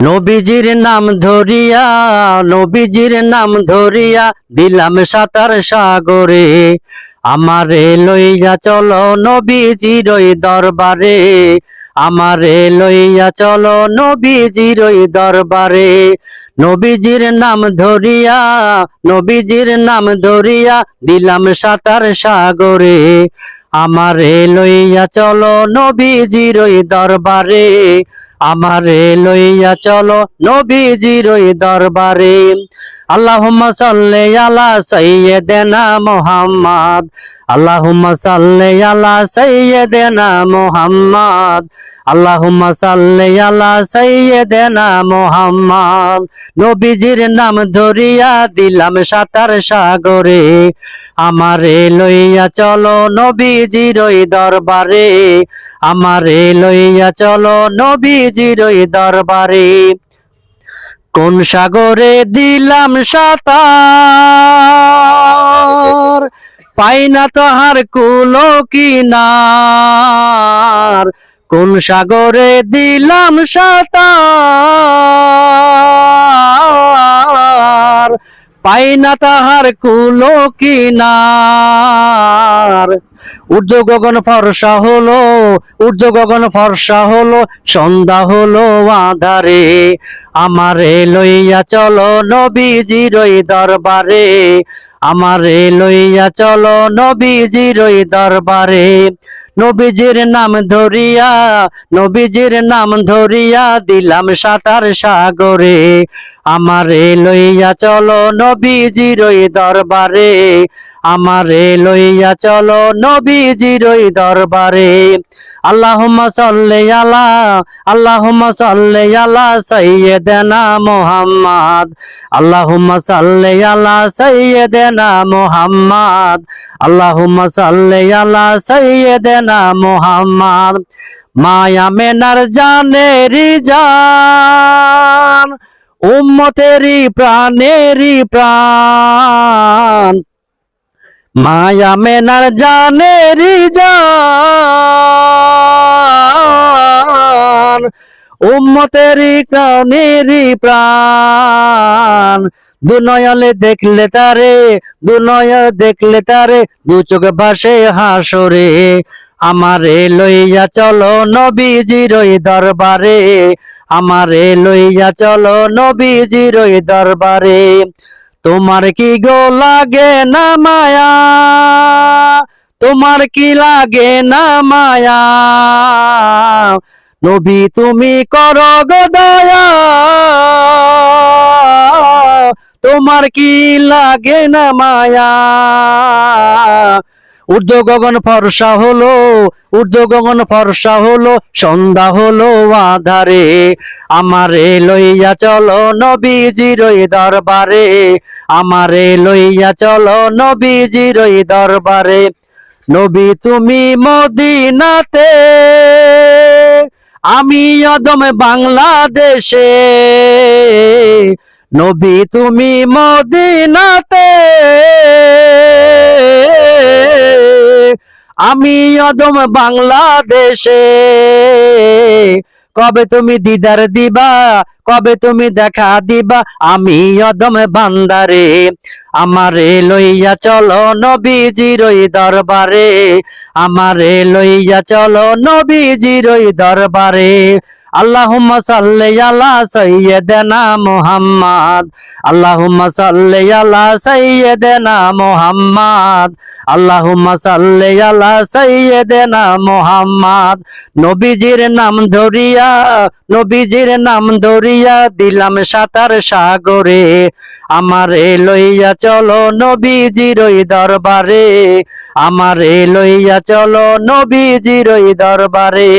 নবীজির নাম ধরিয়া, নবীজির নাম ধরিয়া দিলাম সাঁতার সাগরে। আমারে লইয়া চলো নবীজির ওই দরবারে, আমারে লইয়া চলো নবীজির ওই দরবারে। নবীজির নাম ধরিয়া, নবীজির নাম ধরিয়া দিলাম সাঁতার সাগরে। আমারে লইয়া চলো নবীজির ওই দরবারে, আমারে লইয়া চলো নবীজির ওই দরবারে। আল্লাহুম্মা সাল্লি আলা সাইয়্যিদিনা মুহাম্মদ, আল্লাহুম্মা সাল্লি আলা সাইয়্যিদিনা মুহাম্মদ, আল্লাহুম্মা সাল্লি আলা সাইয়্যিদিনা মুহাম্মদ। নবীজির নাম ধরিয়া দিলাম সাঁতার সাগরে। আমারে লইয়া চলো নবীজির ওই দরবারে, আমারে লইয়া চলো নবীজির ওই দরবারে। কোন সাগরে দিলাম সাঁতার, পাই না তাহার কুলো কিনার। কোন সাগরে দিলাম সাঁতার, পাই না তাহার কুলো কিনার। ঊর্ধ্ব গগন ফর্সা হলো, ঊর্ধ্ব গগন ফর্সা হলো, সন্ধ্যা হলো আঁধারে। আমারে লইয়া চলো নবীজির ওই দরবারে, আমারে লইয়া চলো নবীজির ওই দরবারে। নবীজির নাম ধরিয়া, নবীজির নাম ধরিয়া দিলাম সাঁতার সাগরে। আমারে লইয়া চলো নবীজির ওই দরবারে, আমারে লইয়া চলো নবীজির ওই দরবারে। আল্লাহুম্মা সাল্লি আলা, আল্লাহুম্মা সাল্লি আলা সাইয়্যিদিনা মুহাম্মদ, আল্লাহুম্মা সাল্লি আলা সাইয়্যিদিনা মুহাম্মদ, আল্লাহুম্মা সাল্লি আলা সাইয়্যিদিনা মুহাম্মদ। মায়া মেনার জানেরি জান, উম্মতেরি প্রাণেরি প্রাণ। মায়া মেনার জানেরি জান, উম্মতেরি প্রাণেরি প্রাণ। দুনয়লে দেখলে তারে, দুনয় দেখলে তারে, দু চোখ ভাসে হাসরে। আমারে লইয়া চলো নবীজির ওই দরবারে, আমারে লইয়া চলো নবীজির ওই দরবারে। তোমার কি গো লাগে না মায়া, তোমার কি লাগে না মায়া, নবী তুমি করো গো দয়া। তোমার কি লাগে না মায়া। ঊর্ধ্ব গগন ফর্সা হলো, ঊর্ধ্ব গগন ফর্সা হলো, সন্ধ্যা হলো আঁধারে। আমারে লইয়া চলো নবীজির ওই দরবারে, আমারে লইয়া চলো নবীজির ওই দরবারে। নবী তুমি মদিনাতে, আমি অদম বাংলাদেশে। নবী তুমি মদিনাতে, আমি অদম বাংলাদেশে। কবে তুমি দিদার দিবা, কবে তুমি দেখা দিবা, আমি অদম বান্দারে। আমারে লইয়া চলো নবীজির ওই দরবারে, আমারে লইয়া চলো নবীজির ওই দরবারে। আল্লাহুম্মা সাল্লি আলা সাইয়্যিদিনা মুহাম্মদ, আল্লাহুম্মা সাল্লি আলা সাইয়্যিদিনা মুহাম্মদ, আল্লাহুম্মা সাল্লি আলা সাইয়্যিদিনা মুহাম্মদ। নবীজির নাম ধরিয়া, নবীজির নাম ধরিয়া দিলাম সাঁতার সাগরে। আমারে লইয়া চলো নবীজির ওই দরবারে, আমারে লইয়া চলো নবীজির ওই দরবারে।